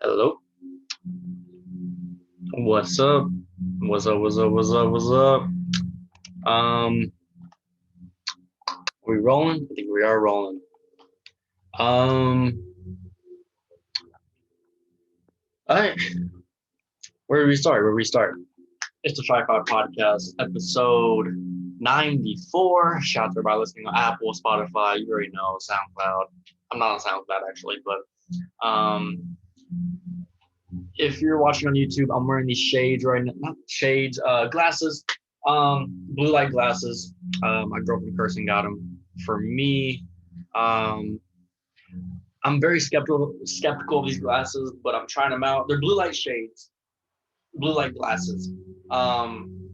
Hello. What's up? What's up? What's up? What's up? What's up? Um, we rolling? I think we are rolling. Um, all right. Where do we start? Where do we start? It's the Shi-Fi podcast, episode 94. Shout out by listening on Apple, Spotify. You already know SoundCloud. I'm not on SoundCloud actually, but if you're watching on YouTube, I'm wearing these shades right now. Not shades, glasses. Blue light glasses. My girlfriend Kirsten got them for me. Um, I'm very skeptical of these glasses, but I'm trying them out. They're blue light shades, blue light glasses. Um,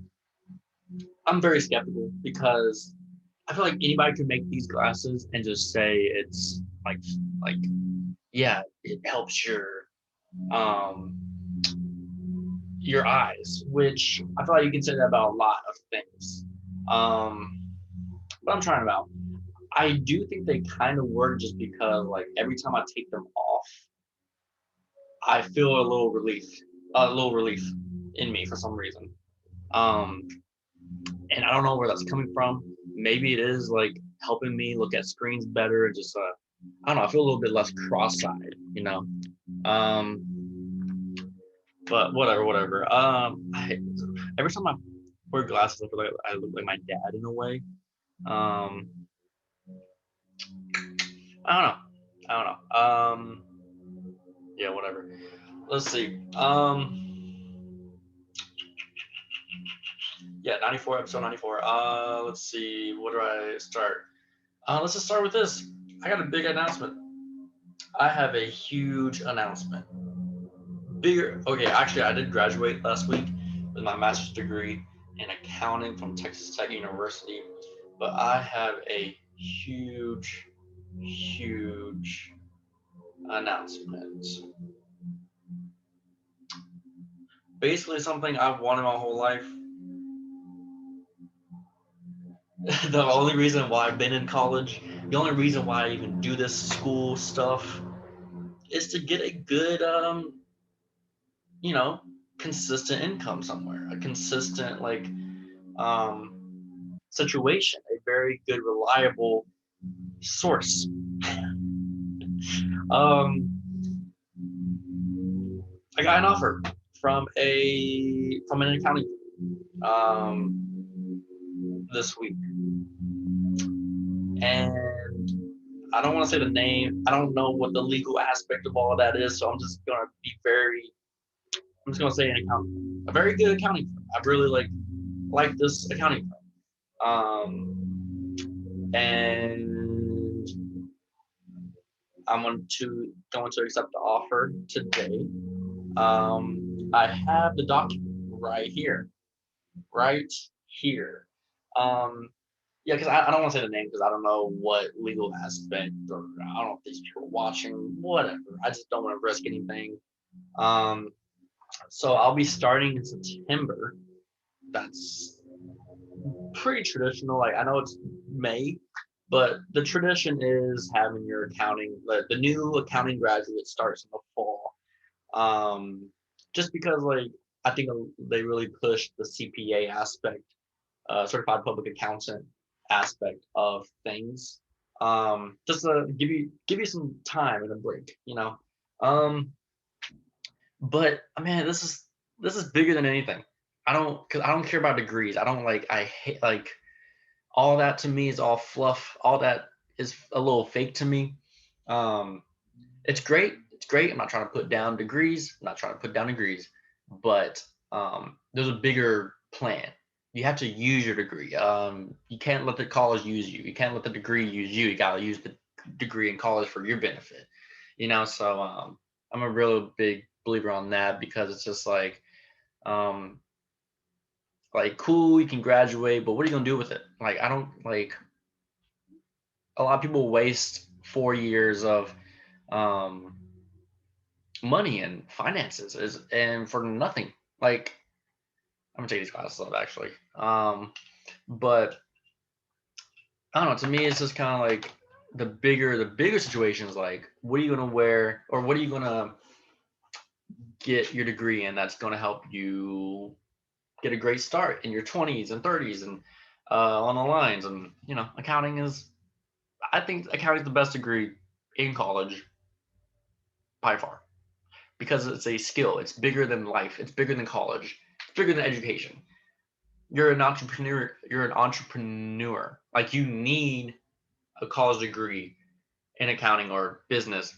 I'm very skeptical because I feel like anybody could make these glasses and just say it's like yeah, it helps um your eyes, which I feel like you can say that about a lot of things. But I'm trying them out. I do think they kind of work just because like every time I take them off, I feel a little relief in me for some reason. Um, and I don't know where that's coming from. Maybe it is like helping me look at screens better and just I don't know, I feel a little bit less cross-eyed, you know. But whatever. Every time I wear glasses, I feel like I look like my dad in a way. Um, I don't know. I don't know. Yeah, whatever. Let's see. Yeah, 94, episode 94. Let's see. What do I start? Let's just start with this. I got a big announcement. I have a huge announcement. Bigger. Okay, actually, I did graduate last week with my master's degree in accounting from Texas Tech University, but I have a huge announcement. Basically, something I've wanted my whole life. The only reason why I've been in college, the only reason why I even do this school stuff is to get a good, you know, consistent income somewhere, a consistent situation, a very good, reliable source. um, I got an offer from an accounting this week, and I don't want to say the name. I don't know what the legal aspect of all of that is, so I'm just gonna be very. I'm just gonna say an accounting, a very good accounting firm. I really like this accounting firm, and I'm going to accept the offer today. I have the document right here. Um, yeah, because I don't want to say the name because I don't know what legal aspect or I don't know if these people are watching, whatever. I just don't want to risk anything. Um, so I'll be starting in September. That's pretty traditional. Like I know it's May, but the tradition is having your accounting. The new accounting graduate starts in the fall. Um, just because like I think they really pushed the CPA aspect, certified public accountant aspect of things. Just to give you some time and a break, you know. Um, but man, this is bigger than anything. Cause I don't care about degrees. I hate like all that to me is all fluff. All that is a little fake to me. Um, it's great. It's great. I'm not trying to put down degrees. I'm not trying to put down degrees, but there's a bigger plan. You have to use your degree. You can't let the college use you. You can't let the degree use you. You gotta use the degree in college for your benefit. You know, so I'm a real big believer on that because it's just um, like cool, you can graduate, but what are you gonna do with it? Like I don't like a lot of people waste 4 years of um money and finances is and for nothing. Like I'm gonna take these classes up actually. But I don't know. To me, it's just kind of like the bigger situations. Like, what are you gonna wear, or what are you gonna get your degree, and that's going to help you get a great start in your 20s and 30s and on the lines. And accounting is, I think accounting is the best degree in college by far, because it's a skill. It's bigger than life. It's bigger than college. It's bigger than education. You're an entrepreneur. You're an entrepreneur. Like, you need a college degree in accounting or business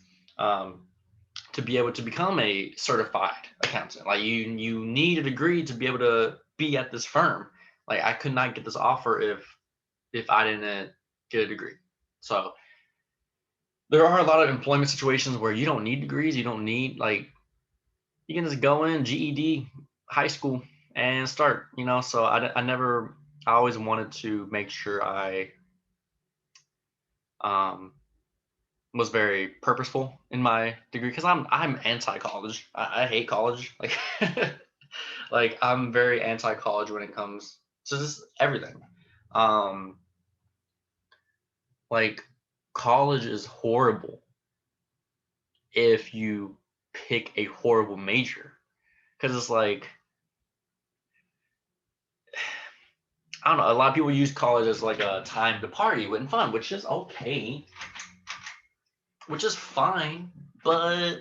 to be able to become a certified accountant. Like, you need a degree to be able to be at this firm. Like, I could not get this offer if I didn't get a degree. So there are a lot of employment situations where you don't need degrees. You don't need, like, you can just go in GED, high school, and start. So I always wanted to make sure I um, was very purposeful in my degree, because I'm anti-college. I hate college. Like, like, I'm very anti-college when it comes to just everything. Um, like, college is horrible if you pick a horrible major, because it's like, I don't know. A lot of people use college as like a time to party and fun, which is okay, which is fine, but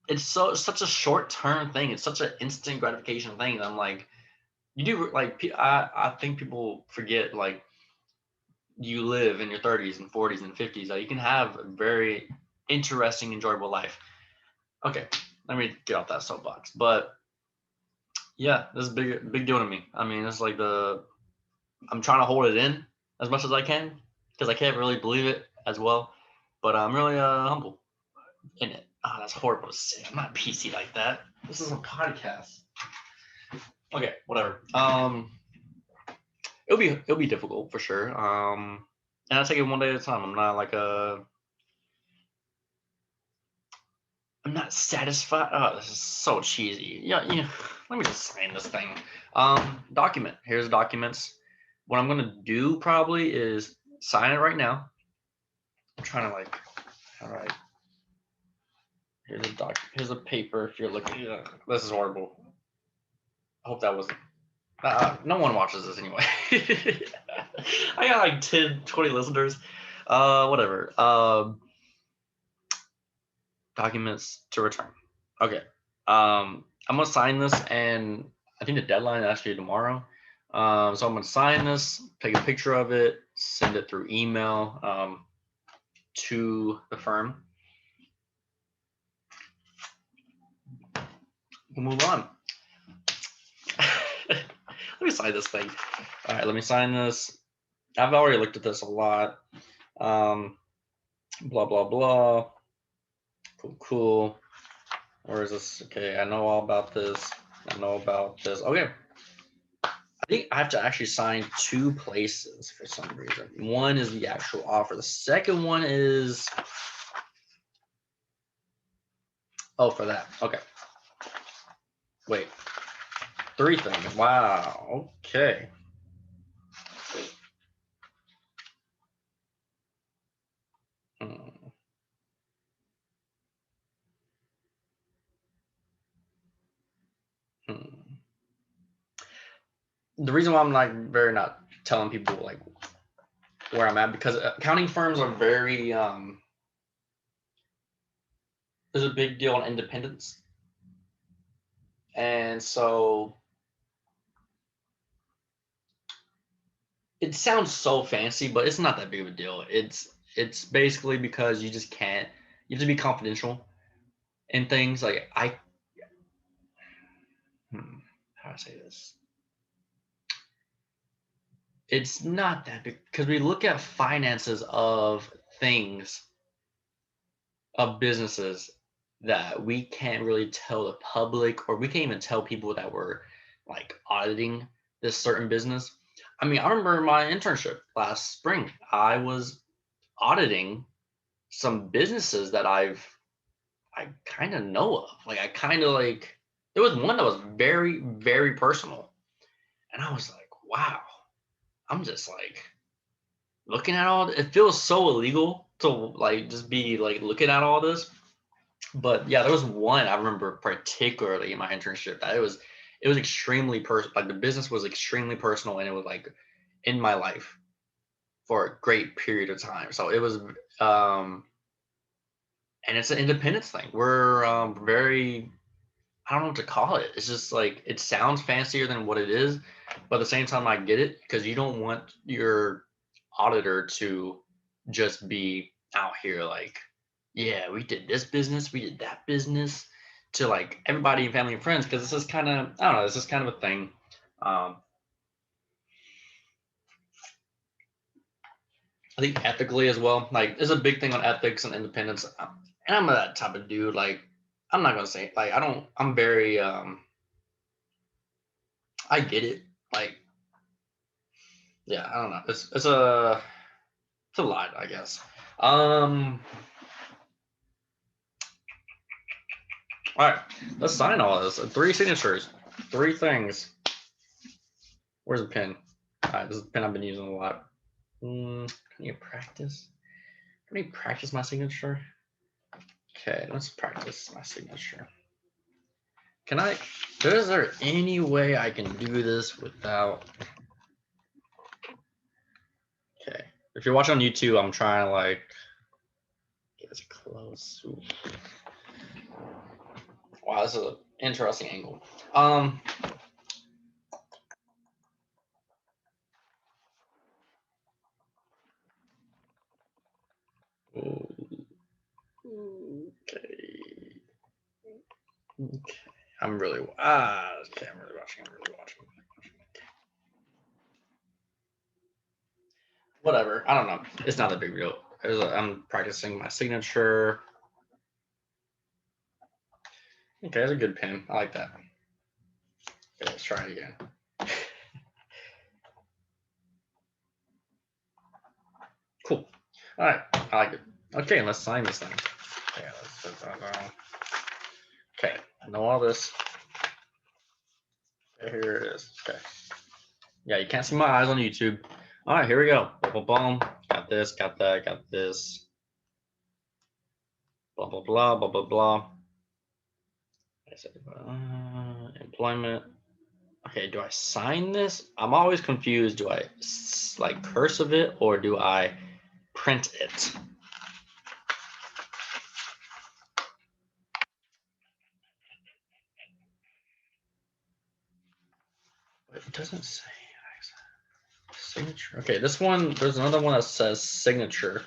it's such a short term thing. It's such an instant gratification thing. I'm like, you do, like, I think people forget, like, you live in your 30s and 40s and 50s. Like, you can have a very interesting, enjoyable life. Okay, let me get off that soapbox. But yeah, this is big deal to me. I mean, it's like I'm trying to hold it in as much as I can, because I can't really believe it as well. But I'm really humble in it. Oh, that's horrible to say. I'm not PC like that. This is a podcast. Okay, whatever. It'll be difficult for sure. And I take it one day at a time. I'm not satisfied. Oh, this is so cheesy. Yeah. Let me just sign this thing. Document. Here's documents. What I'm gonna do probably is sign it right now. I'm trying to, like, all right. Here's a paper. If you're looking, this is horrible. I hope that wasn't. No one watches this anyway. I got like 10, 20 listeners. Whatever. Documents to return. Okay. I'm gonna sign this, and I think the deadline is actually tomorrow. So I'm gonna sign this, take a picture of it, send it through email to the firm. We'll move on. Let me sign this thing. All right, let me sign this. I've already looked at this a lot. Blah blah blah. Cool. Where is this? Okay, I know all about this. Okay. I think I have to actually sign 2 places for some reason. One is the actual offer. The second one is, for that. Okay. Wait. 3 things. Wow. Okay. The reason why I'm not telling people, like, where I'm at, because accounting firms are very there's a big deal on independence, and so it sounds so fancy, but it's not that big of a deal. It's basically because you just can't. You have to be confidential in things. Like, how do I say this? It's not that big, because we look at finances of things, of businesses, that we can't really tell the public, or we can't even tell people that we're, like, auditing this certain business. I mean, I remember my internship last spring. I was auditing some businesses that I kind of know of. Like, I kind of, like, there was one that was very, very personal. And I was like, wow, I'm just, like, looking at all, it feels so illegal to, like, just be, like, looking at all this. But yeah, there was one I remember particularly in my internship that it was extremely personal. Like the business was extremely personal, and it was like in my life for a great period of time. So it was, and it's an independence thing. We're very, I don't know what to call it. It's just like it sounds fancier than what it is, but at the same time, I get it because you don't want your auditor to just be out here like, yeah, we did this business, we did that business to like everybody and family and friends because this is kind of, I don't know, this is kind of a thing. Um, I think ethically as well, like there's a big thing on ethics and independence. And I'm that type of dude. Like, I'm not gonna say like I don't. I'm very. I get it. Like, yeah, I don't know. It's a lot, I guess. Um. All right, let's sign all this. 3 signatures, 3 things. Where's the pen? All right, this is the pen I've been using a lot. Can you practice? Can you practice my signature? Okay, let's practice my signature. Can I? Is there any way I can do this without? Okay. If you're watching on YouTube, I'm trying to like get as close. Ooh. Wow, this is an interesting angle. Okay. Okay. I'm really okay. I'm really watching. Whatever. I don't know. It's not a big deal. I'm practicing my signature. Okay, that's a good pen. I like that. Okay, let's try it again. Cool. All right, I like it. Okay, let's sign this thing. Okay, let's put that down. Okay, I know all this. Okay, here it is. Okay. Yeah, you can't see my eyes on YouTube. All right, here we go. Boom, boom. Got this, got that, got this. Blah, blah, blah, blah, blah, blah. Employment. Okay, do I sign this? I'm always confused. Do I like cursive it or do I print it? It doesn't say signature. Okay, this one, there's another one that says signature.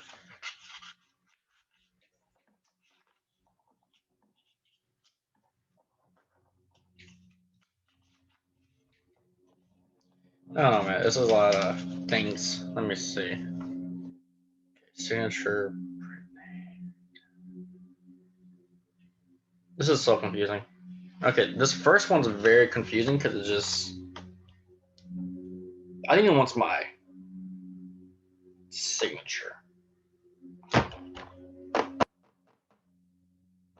Oh man, this is a lot of things. Let me see. Okay, signature. This is so confusing. Okay, this first one's very confusing because it's just, I think it wants my signature. I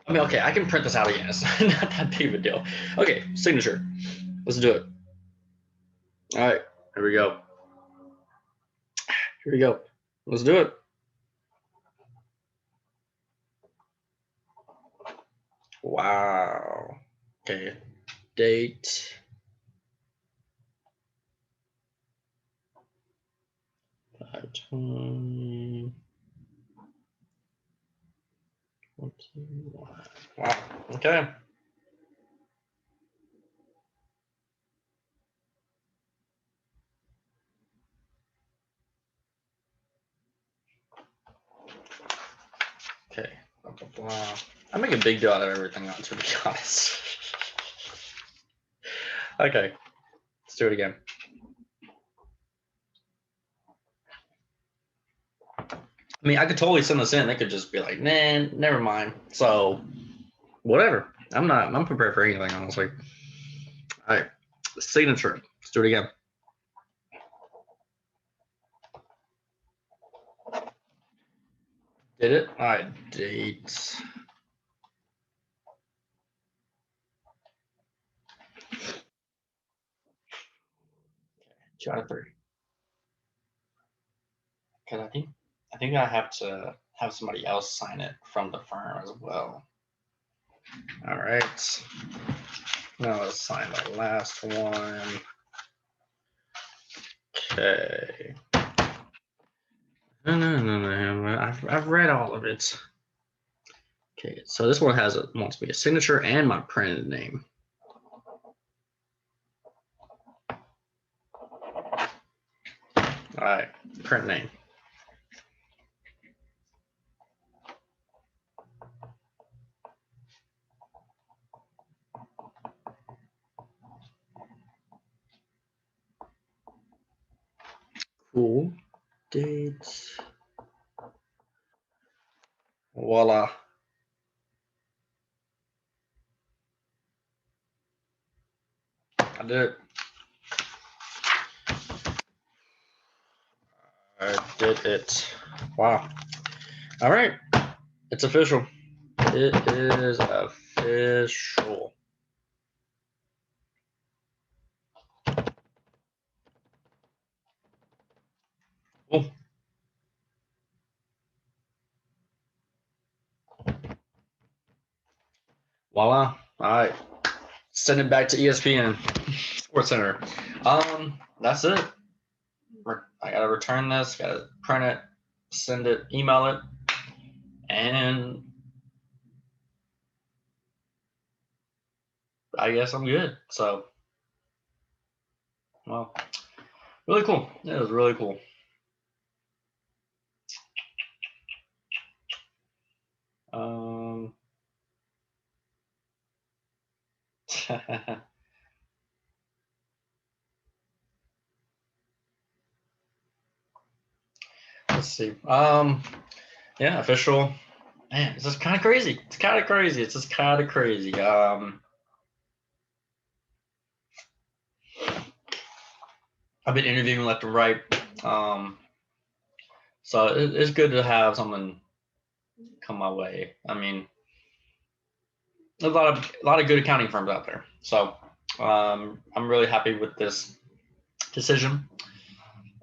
mean, okay, I can print this out again. It's not that big of a deal. Okay, signature. Let's do it. All right, here we go. Here we go. Let's do it. Wow. Okay, date. Wow. Okay. Okay. Blah, blah, blah. I make a big deal out of everything, to be honest. Okay. Let's do it again. I mean, I could totally send this in. They could just be like, man, never mind. So, whatever. I'm prepared for anything, honestly. All right. Signature. Let's do it again. Did it? All right. Date. Two out of three. Because I think I have to have somebody else sign it from the firm as well. All right. Now let's sign the last one. Okay. No. I've read all of it. Okay, so this one wants me a signature and my printed name. All right, print name. Cool. Dates. Voila. I did it. I did it. Wow. All right. It's official. It is official. Cool. Voila. All right. Send it back to ESPN Sports Center. That's it. I gotta return this, gotta print it, send it, email it, and I guess I'm good. So, well, really cool. It was really cool. Let's see. Yeah, official. Man, it's just kind of crazy. It's kind of crazy. It's just kind of crazy. I've been interviewing left and right. So it's good to have something come my way. I mean, there's a lot of good accounting firms out there. So I'm really happy with this decision,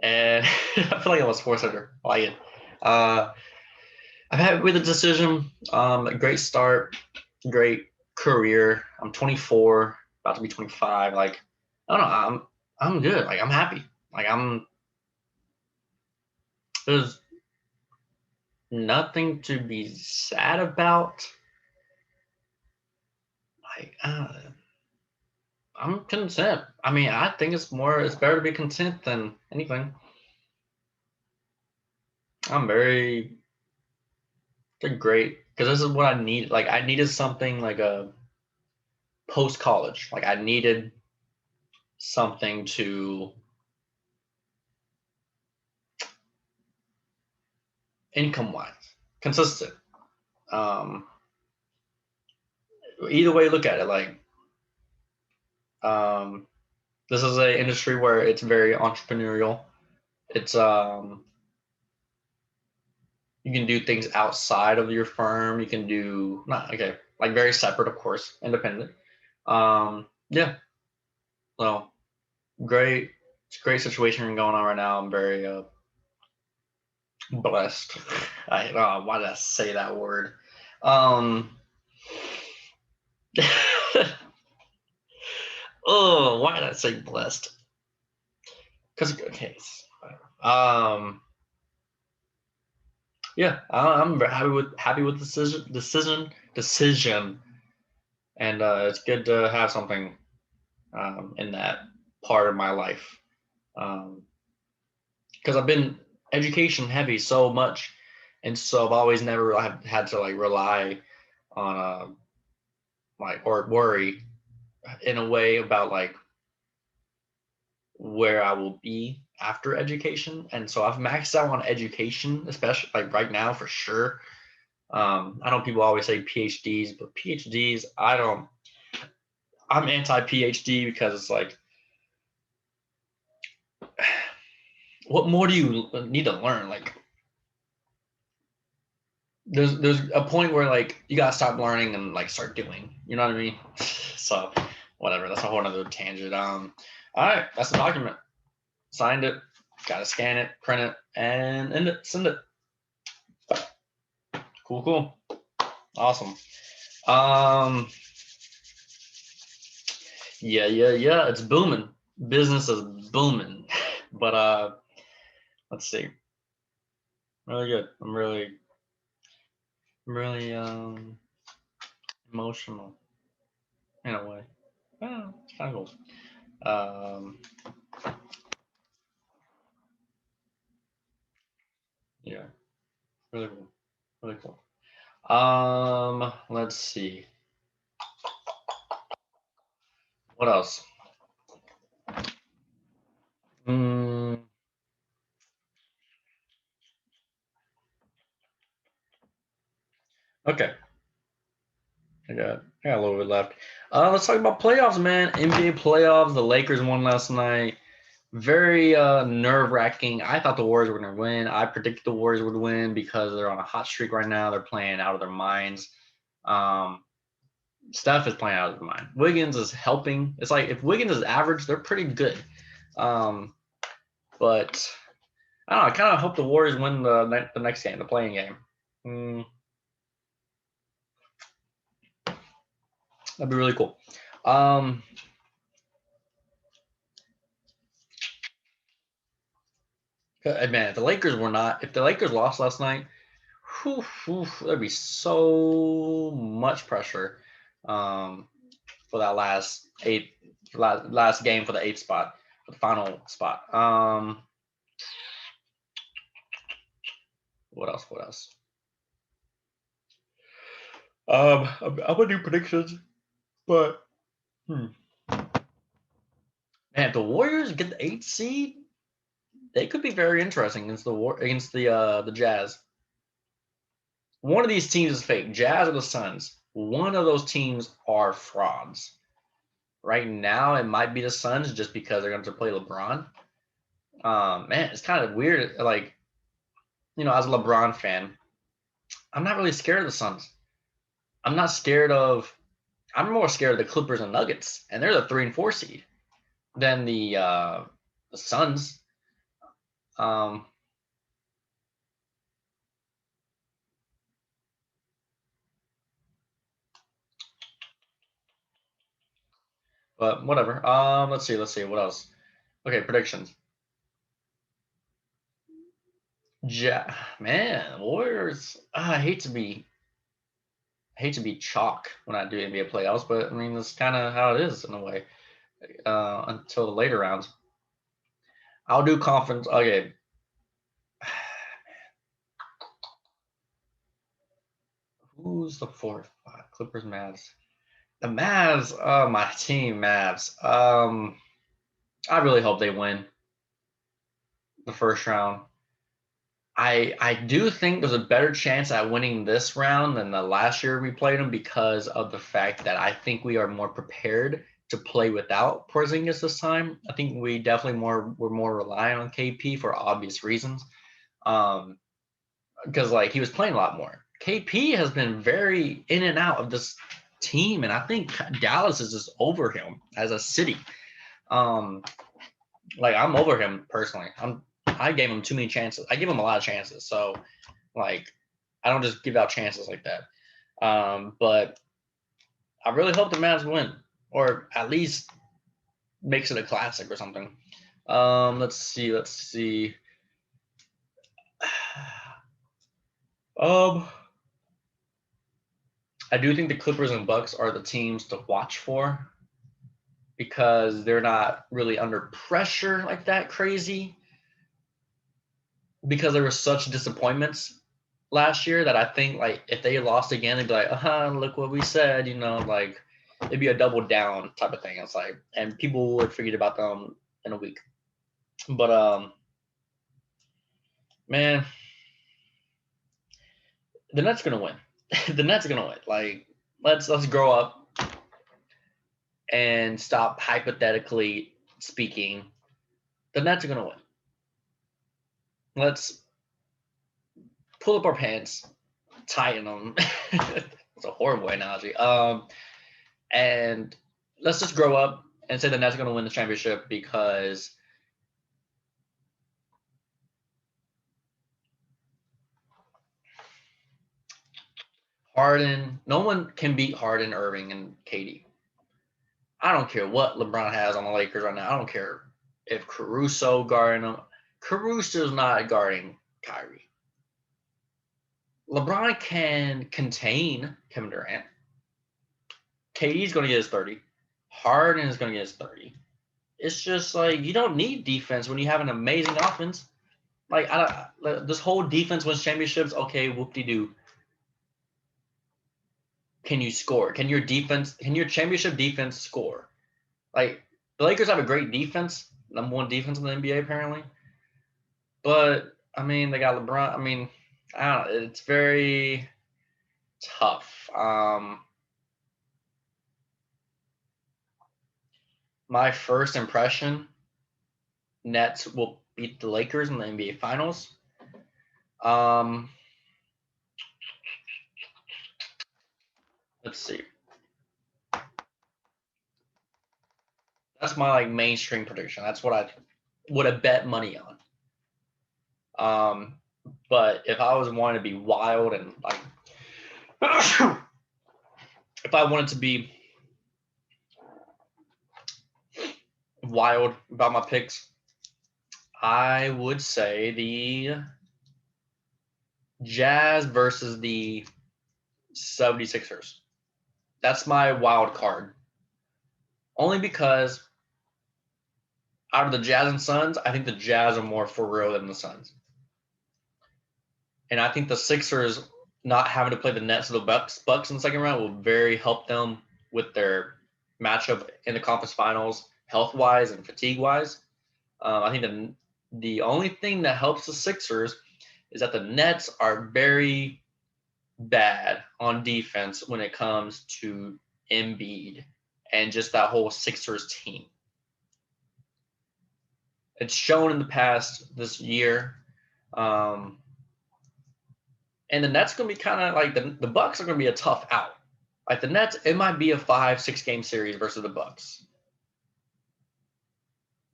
and I feel like I'm a sports center. I like it. I'm happy with the decision. A great start, great career. I'm 24, about to be 25. Like, I don't know. I'm good. Like, I'm happy. Like, there's nothing to be sad about. Like, I'm content. I mean, I think it's better to be content than anything. I'm very great because this is what I need. Like, I needed something like a post college. Like, I needed something to income wise, consistent. Um, Either way you look at it, like, um, this is an industry where it's very entrepreneurial. It's you can do things outside of your firm. You can do not okay, like very separate, of course, independent. Yeah, so great. It's a great situation going on right now. I'm very blessed. Why did I say that word? Oh, why did I say blessed? Because okay, yeah, I'm happy with the decision, and it's good to have something in that part of my life, because I've been education heavy so much, and so I've always never had to like rely on like or worry in a way about like where I will be after education, and so I've maxed out on education, especially like right now for sure. I know people always say PhDs, but PhDs, I'm anti PhD because it's like, what more do you need to learn? Like, there's a point where like you gotta stop learning and like start doing. You know what I mean? So, whatever. That's a whole other tangent. All right, that's the document. Signed it. Gotta scan it, print it, and send it. Cool. Awesome. Um, yeah. It's booming. Business is booming. But let's see. Really good. I'm really emotional in a way. Well, it's kind of cool. Yeah, really cool. Really cool. Let's see. What else? Mm, okay. I got a little bit left. Let's talk about playoffs, man. NBA playoffs. The Lakers won last night. Very nerve wracking. I thought the Warriors were going to win. I predicted the Warriors would win because they're on a hot streak right now. They're playing out of their minds. Um, Steph is playing out of his mind. Wiggins is helping. It's like if Wiggins is average, they're pretty good. Um, but I don't know. I kind of hope the Warriors win the next game, the playing game. Mm, that'd be really cool. Um, man, if the Lakers lost last night, there'd be so much pressure for that last game for the eighth spot, for the final spot. What else? What else? I'm gonna do predictions, but man, if the Warriors get the eighth seed, they could be very interesting against the Jazz. One of these teams is fake, Jazz or the Suns. One of those teams are frauds. Right now, it might be the Suns just because they're going to play LeBron. Man, it's kind of weird. Like, as a LeBron fan, I'm not really scared of the Suns. I'm not scared of. I'm more scared of the Clippers and Nuggets, and they're the 3 and 4 seed than the Suns. Um, but whatever. Let's see. Let's see what else. Okay, predictions. Man, Warriors. I hate to be chalk when I do NBA playoffs, but I mean that's kind of how it is in a way. Until the later rounds, I'll do conference. Okay, who's the fourth? Clippers, Mavs. The Mavs. Oh, my team, Mavs. I really hope they win the first round. I do think there's a better chance at winning this round than the last year we played them because of the fact that I think we are more prepared to play without Porzingis this time. I think we definitely we're more reliant on KP for obvious reasons. Um, because like he was playing a lot more. KP has been very in and out of this team, and I think Dallas is just over him as a city. Um, like I'm over him personally. I gave him too many chances. I give him a lot of chances. So like I don't just give out chances like that. But I really hope the Mavs win, or at least makes it a classic or something. Let's see. Let's see. Um, I do think the Clippers and Bucks are the teams to watch for because they're not really under pressure like that crazy because there were such disappointments last year that I think like if they lost again, they'd be like, look what we said, like it'd be a double down type of thing. It's like, and people would forget about them in a week. But man, the Nets gonna win. The Nets gonna win. Like, let's grow up and stop hypothetically speaking. The Nets are gonna win. Let's pull up our pants, tighten them. It's a horrible analogy. And let's just grow up and say the Nets are going to win the championship because Harden. No one can beat Harden, Irving, and KD. I don't care what LeBron has on the Lakers right now. I don't care if Caruso guarding him. Caruso's not guarding Kyrie. LeBron can contain Kevin Durant. KD's going to get his 30. Harden is going to get his 30. It's just like you don't need defense when you have an amazing offense. Like this whole defense wins championships. Okay, whoop-de-doo. Can you score? Can your championship defense score? Like the Lakers have a great defense, #1 defense in the NBA apparently. But I mean, they got LeBron. I mean, I don't know. It's very tough. My first impression, Nets will beat the Lakers in the NBA Finals. Let's see. That's my like mainstream prediction. That's what I would have bet money on. But if I was wanting to be wild and like, if I wanted to be wild about my picks, I would say the Jazz versus the 76ers. That's my wild card. Only because out of the Jazz and Suns, I think the Jazz are more for real than the Suns. And I think the Sixers not having to play the Nets or the Bucks in the second round will very help them with their matchup in the conference finals, health-wise and fatigue-wise. I think the only thing that helps the Sixers is that the Nets are very bad on defense when it comes to Embiid and just that whole Sixers team. It's shown in the past this year. And the Nets going to be kind of like the Bucks are going to be a tough out. Like the Nets, it might be a 5-6 game series versus the Bucks.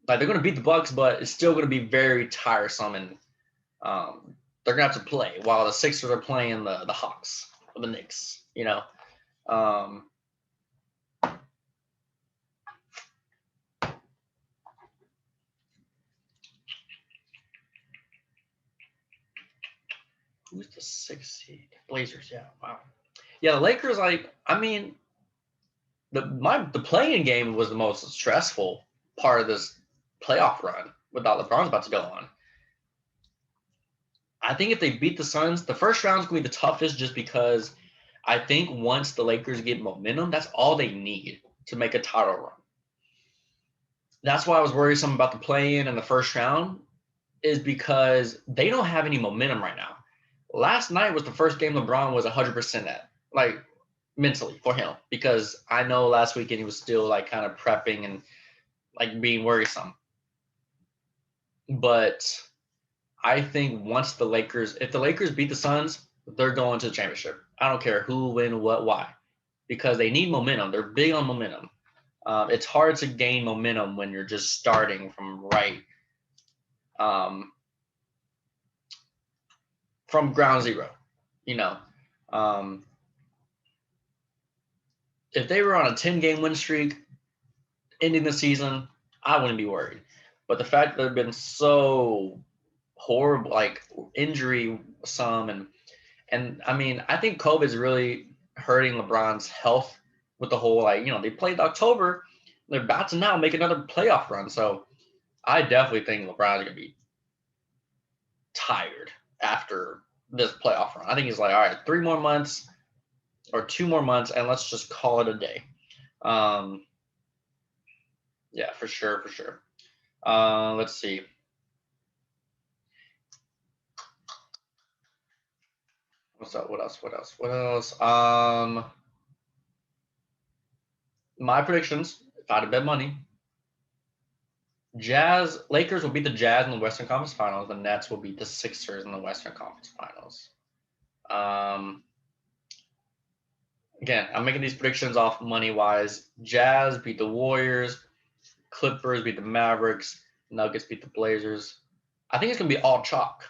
Like they're going to beat the Bucks, but it's still going to be very tiresome, and they're going to have to play while the Sixers are playing the Hawks or the Knicks. You know, who's the 6th seed? Blazers. Yeah. Wow. Yeah, the Lakers. Like, I mean, the playing game was the most stressful part of this playoff run without LeBron's about to go on. I think if they beat the Suns, the first round is going to be the toughest just because I think once the Lakers get momentum, that's all they need to make a title run. That's why I was worried some about the play-in and the first round is because they don't have any momentum right now. Last night was the first game LeBron was 100% at, like mentally for him, because I know last weekend he was still like kind of prepping and like being worrisome. But I think once if the Lakers beat the Suns, they're going to the championship. I don't care who, when, what, why, because they need momentum. They're big on momentum. It's hard to gain momentum when you're just starting from from ground zero. You know, if they were on a 10-game win streak ending the season, I wouldn't be worried. But the fact that they've been so horrible, like injury some, and I mean, I think COVID's really hurting LeBron's health with the whole, like, you know, they played October, they're about to now make another playoff run. So I definitely think LeBron's gonna be tired after this playoff run. I think he's like, all right, 3 more months or 2 more months, and let's just call it a day. Yeah, for sure. Let's see. What's up? What else? My predictions, if I had to bet money, Lakers will beat the Jazz in the Western Conference Finals. The Nets will beat the Sixers in the Western Conference Finals. Again, I'm making these predictions off money-wise. Jazz beat the Warriors. Clippers beat the Mavericks. Nuggets beat the Blazers. I think it's going to be all chalk.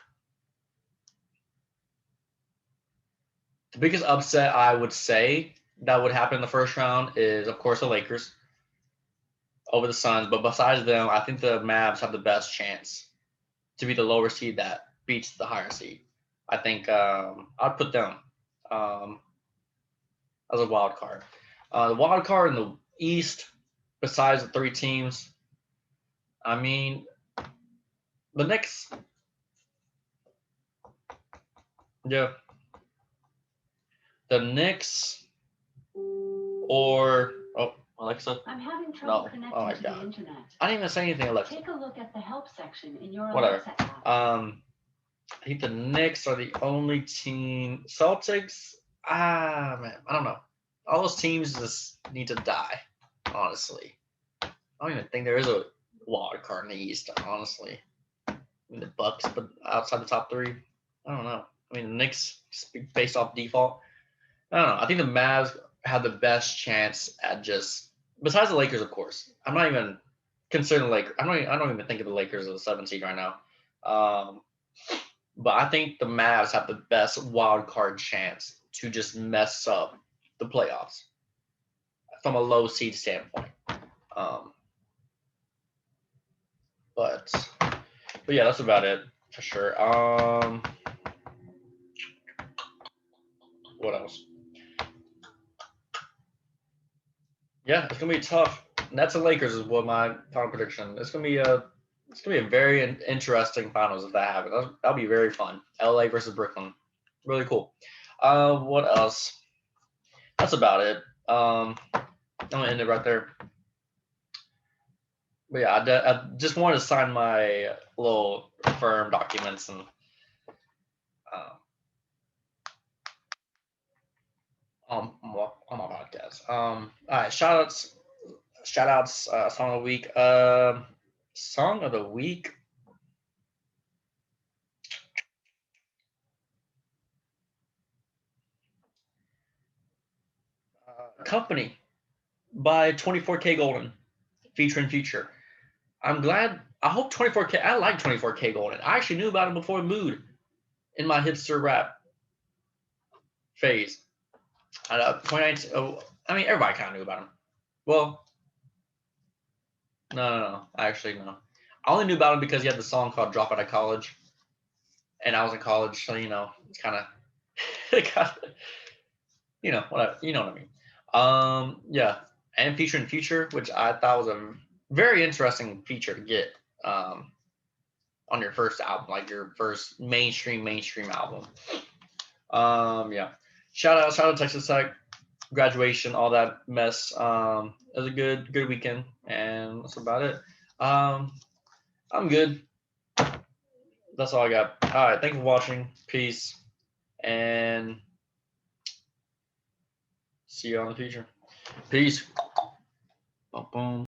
The biggest upset I would say that would happen in the first round is, of course, the Lakers over the Suns. But besides them, I think the Mavs have the best chance to be the lower seed that beats the higher seed. I think I'd put them um, as a wild card. The wild card in the East, besides the three teams, I mean, the Knicks, yeah, the Knicks or Alexa. I'm having trouble connecting to the internet. I didn't even say anything, Alexa. Take a look at the help section in your Whatever. Alexa app. I think the Knicks are the only team. Celtics, man, I don't know. All those teams just need to die, honestly. I don't even think there is a wild card in the East, honestly. I mean, the Bucks, but outside the top three, I don't know. I mean, the Knicks, based off default, I don't know. I think the Mavs have the best chance at just, besides the Lakers, of course. I'm not even considering the Lakers. I don't even think of the Lakers as a 7 seed right now. But I think the Mavs have the best wild card chance to just mess up the playoffs from a low seed standpoint. Um, but yeah, that's about it for sure. What else? Yeah, it's gonna be tough. Nets and Lakers is what my final prediction. It's gonna be a very interesting finals if that happens. That'll be very fun. LA versus Brooklyn, really cool. What else? That's about it. I'm gonna end it right there. But yeah, I just wanted to sign my little firm documents and uh, on my podcast. All right, shout outs. Song of the week. Song of the week. Company by 24K Golden, featuring Future. I'm glad. I hope 24K. I like 24K Golden. I actually knew about him before Mood in my hipster rap phase. 2019. Oh, I mean, everybody kind of knew about him. Well, no. Actually, no. I only knew about him because he had the song called "Drop Out of College," and I was in college, so it's kind of, whatever. You know what I mean. Yeah, and featuring Future, which I thought was a very interesting feature to get on your first album, like your first mainstream album. Yeah. Shout out Texas Tech, graduation, all that mess. It was a good weekend, and that's about it. I'm good. That's all I got. All right, thanks for watching. Peace, and see you on the future. Peace. Boom, boom.